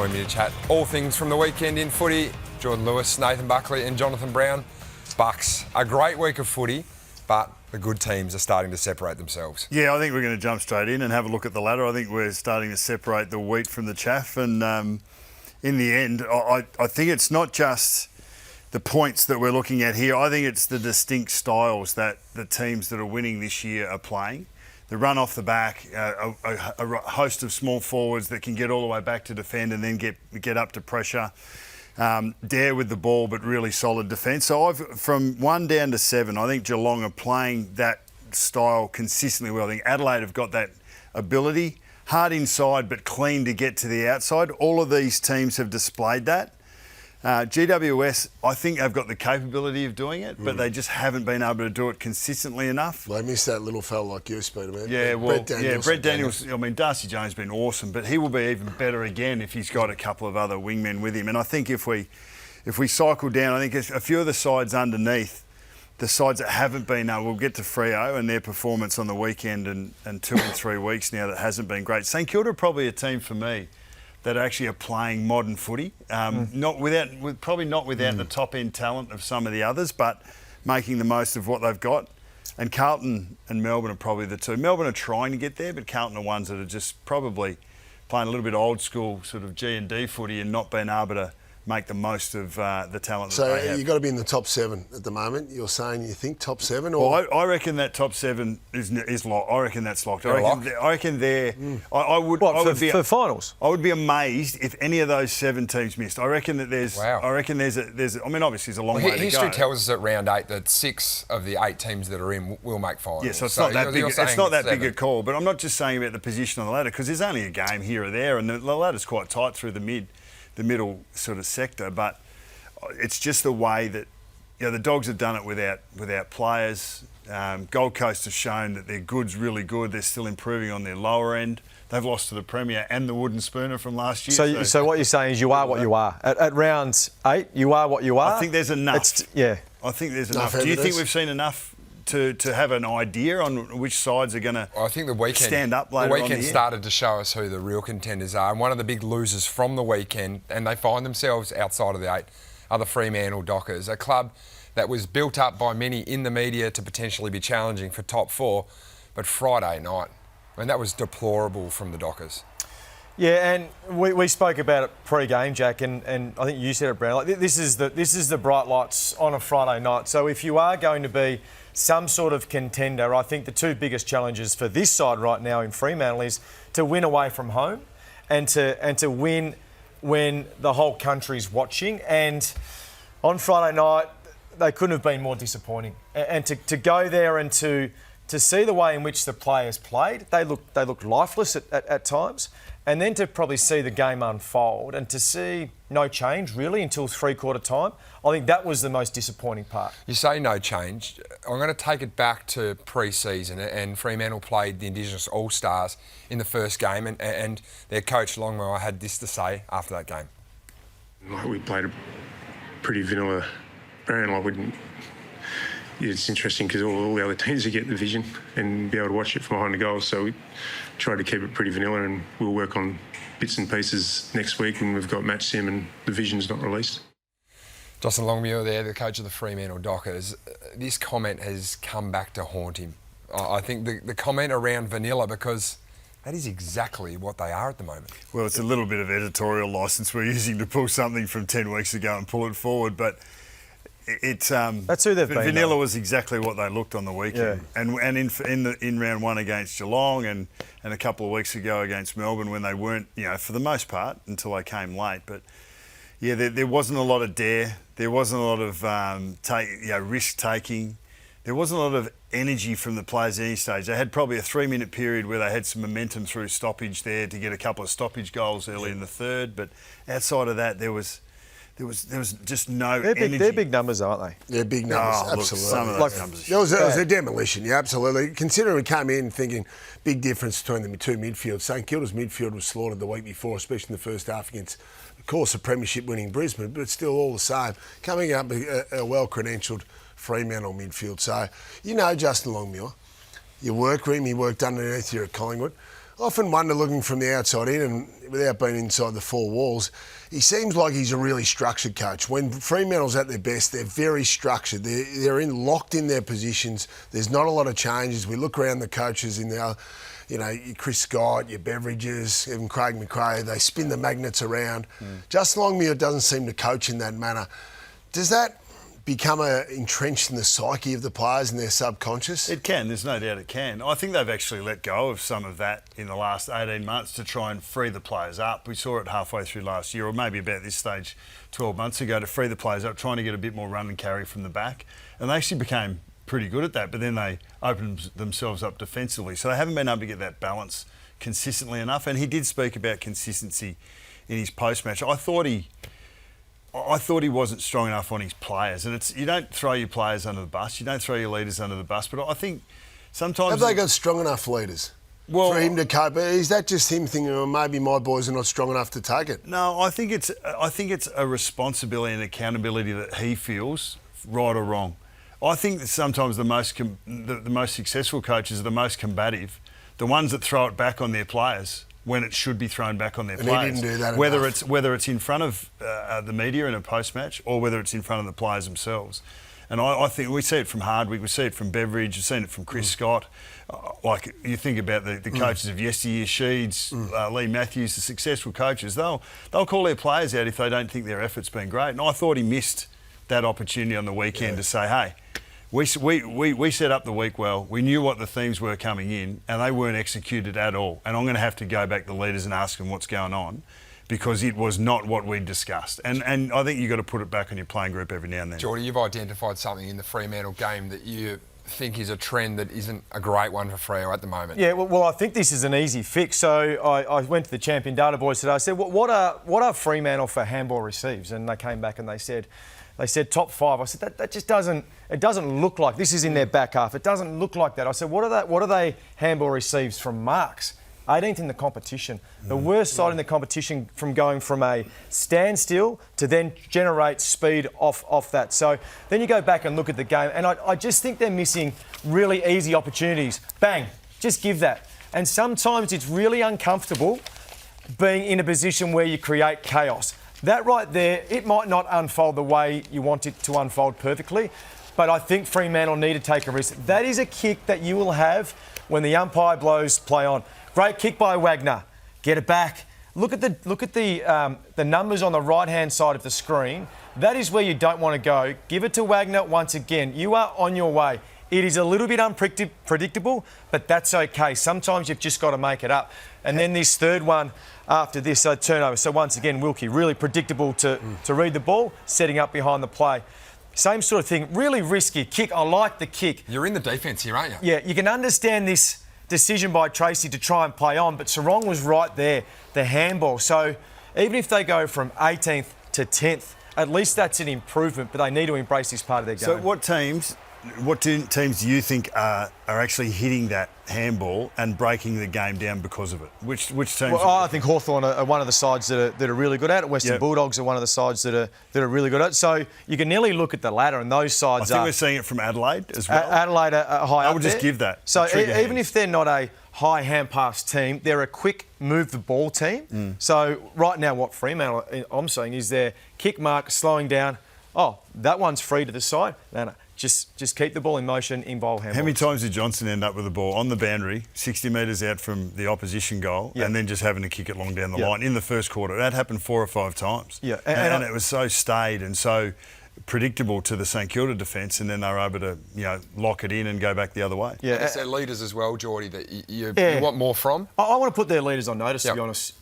join me to chat all things from the weekend in footy. Jordan Lewis, Nathan Buckley and Jonathan Brown. Bucks, a great week of footy, but the good teams are starting to separate themselves. Yeah, I think we're going to jump straight in and have a look at the ladder. I think we're starting to separate the wheat from the chaff. And in the end, I think it's not just the points that we're looking at here. I think it's the distinct styles that the teams that are winning this year are playing. The run off the back, a host of small forwards that can get all the way back to defend and then get up to pressure. Dare with the ball, but really solid defence. So from 1 down to 7, I think Geelong are playing that style consistently well. I think Adelaide have got that ability. Hard inside, but clean to get to the outside. All of these teams have displayed that. GWS, I think they've got the capability of doing it, but they just haven't been able to do it consistently enough. They missed that little fella like you, Speeder, man. Yeah, well, Brett Daniels. I mean, Darcy Jones has been awesome, but he will be even better again if he's got a couple of other wingmen with him. And I think if we cycle down, I think a few of the sides underneath, the sides that haven't been, we'll get to Freo and their performance on the weekend and 2 and 3 weeks now that hasn't been great. St Kilda are probably a team for me that actually are playing modern footy, probably not without the top end talent of some of the others, but making the most of what they've got. And Carlton and Melbourne are probably the two. Melbourne are trying to get there, but Carlton are ones that are just probably playing a little bit old school sort of G&D footy and not being able to make the most of the talent that they have. So you've got to be in the top 7 at the moment. You're saying you think top 7? Or? Well, I reckon that top 7 is locked. I reckon that's locked. I reckon they're... I would be for finals? I would be amazed if any of those 7 teams missed. I reckon that there's... Wow. I reckon there's I mean, obviously, there's a long way to go. History tells us at round 8 that 6 of the 8 teams that are in will make finals. Yeah, so it's not that big. It's not that 7. big a call. But I'm not just saying about the position on the ladder, because there's only a game here or there, and the ladder's quite tight through the middle sort of sector. But it's just the way that the Dogs have done it without players. Gold Coast have shown that their good's really good. They're still improving on their lower end. They've lost to the Premier and the Wooden Spooner from last year. So what you're saying is you are what you are. At round 8, you are what you are. I think there's enough. I think there's enough. Do you think we've seen enough to have an idea on which sides are going to stand up later on? The weekend started to show us who the real contenders are. And one of the big losers from the weekend, and they find themselves outside of the 8, are the Fremantle Dockers, a club that was built up by many in the media to potentially be challenging for top 4. But Friday night, I mean, that was deplorable from the Dockers. Yeah, and we spoke about it pre-game, Jack, and I think you said it, Brown. Like, this is the bright lights on a Friday night. So if you are going to be some sort of contender, I think the 2 biggest challenges for this side right now in Fremantle is to win away from home and to win when the whole country's watching. And on Friday night, they couldn't have been more disappointing. And to go there and to see the way in which the players played, they looked lifeless at times. And then to probably see the game unfold and to see no change really until 3/4 time, I think that was the most disappointing part. You say no change. I'm going to take it back to pre-season, and Fremantle played the Indigenous All-Stars in the first game, and their coach Longmire had this to say after that game. We played a pretty vanilla brand. It's interesting because all the other teams will get the vision and be able to watch it from behind the goal. So we tried to keep it pretty vanilla, and we'll work on bits and pieces next week when we've got match sim and the vision's not released. Justin Longmuir there, the coach of the Fremantle Dockers. This comment has come back to haunt him. I think the comment around vanilla, because that is exactly what they are at the moment. Well, it's a little bit of editorial licence we're using to pull something from 10 weeks ago and pull it forward, but it's that's who they've been. Vanilla was exactly what they looked on the weekend, and in round 1 against Geelong, and a couple of weeks ago against Melbourne when they weren't, for the most part until they came late. But yeah, there wasn't a lot of dare. There wasn't a lot of risk taking. There wasn't a lot of energy from the players at any stage. They had probably a 3-minute period where they had some momentum through stoppage there to get a couple of stoppage goals early in the third. But outside of that, there was just no energy. They're big numbers, aren't they? They're big numbers, absolutely. Look, some of those numbers. There was a demolition, yeah, absolutely. Considering we came in thinking big difference between the 2 midfields. St Kilda's midfield was slaughtered the week before, especially in the first half against, of course, a premiership-winning Brisbane, but it's still all the same. Coming up a well-credentialed Fremantle midfield. So, Justin Longmuir, you work with him, he worked underneath you at Collingwood. I often wonder, looking from the outside in and without being inside the four walls, he seems like he's a really structured coach. When Fremantle's at their best, they're very structured. They're locked in their positions. There's not a lot of changes. We look around the coaches in the, your Chris Scott, your Beveridges, even Craig McRae, they spin the magnets around. Justin Longmuir doesn't seem to coach in that manner. Does that become entrenched in the psyche of the players and their subconscious? It can, there's no doubt it can. I think they've actually let go of some of that in the last 18 months to try and free the players up. We saw it halfway through last year, or maybe about this stage 12 months ago, to free the players up, trying to get a bit more run and carry from the back. And they actually became pretty good at that, but then they opened themselves up defensively. So they haven't been able to get that balance consistently enough. And he did speak about consistency in his post-match. I thought he wasn't strong enough on his players, and you don't throw your players under the bus, you don't throw your leaders under the bus. But I think sometimes have they got strong enough leaders for him to cope? Is that just him thinking, oh, maybe my boys are not strong enough to take it? No, I think it's a responsibility and accountability that he feels, right or wrong. I think that sometimes the most successful coaches are the most combative, the ones that throw it back on their players when it should be thrown back on their players. He didn't do that whether it's in front of the media in a post-match or whether it's in front of the players themselves. And I think we see it from Hardwick, we see it from Beveridge, we've seen it from Chris Scott. Like you think about the coaches of yesteryear, Sheeds, Lee Matthews, the successful coaches, they'll call their players out if they don't think their effort's been great. And I thought he missed that opportunity on the weekend to say, hey, we set up the week well. We knew what the themes were coming in, and they weren't executed at all. And I'm going to have to go back to leaders and ask them what's going on, because it was not what we discussed. And I think you've got to put it back on your playing group every now and then. Geordie, you've identified something in the Fremantle game that you think is a trend that isn't a great one for Freo at the moment. Yeah, well, I think this is an easy fix. So I went to the Champion Data Boys today. I said, what are Fremantle for handball receives? And they came back and they said top 5. I said that just doesn't look like this is in their back half. It doesn't look like that. I said, what are they handball receives from marks? 18th in the competition. The worst side in the competition, from going from a standstill to then generate speed off that. So then you go back and look at the game, and I just think they're missing really easy opportunities. Bang, just give that. And sometimes it's really uncomfortable being in a position where you create chaos. That right there, it might not unfold the way you want it to unfold perfectly, but I think Fremantle need to take a risk. That is a kick that you will have when the umpire blows play on. Great kick by Wagner. Get it back. Look at the numbers on the right-hand side of the screen. That is where you don't want to go. Give it to Wagner once again. You are on your way. It is a little bit unpredictable, but that's okay. Sometimes you've just got to make it up. And then this third one after this turnover. So once again, Wilkie, really predictable to read the ball, setting up behind the play. Same sort of thing. Really risky kick. I like the kick. You're in the defence here, aren't you? Yeah, you can understand this decision by Tracy to try and play on, but Sarong was right there, the handball. So even if they go from 18th to 10th, at least that's an improvement, but they need to embrace this part of their game. So what teams do you think are actually hitting that handball and breaking the game down because of it? Which teams? Well, I think Hawthorn are one of the sides that are really good at it. Western Bulldogs are one of the sides that are really good at it. So you can nearly look at the ladder, and those sides I think we're seeing it from Adelaide as well. Adelaide are high up. I would just give that. So even if they're not a high hand-pass team, they're a quick move-the-ball team. So right now what Fremantle, I'm seeing, is their kick mark slowing down. Oh, that one's free to the side. No. Just keep the ball in motion, involve handball. How many times did Johnson end up with the ball on the boundary, 60 metres out from the opposition goal, and then just having to kick it long down the line in the first quarter? That happened 4 or 5 times. Yeah, and it was so staid and so predictable to the St Kilda defence, and then they were able to lock it in and go back the other way. Yeah, it's their leaders as well, Geordie, that you want more from. I want to put their leaders on notice, to be honest,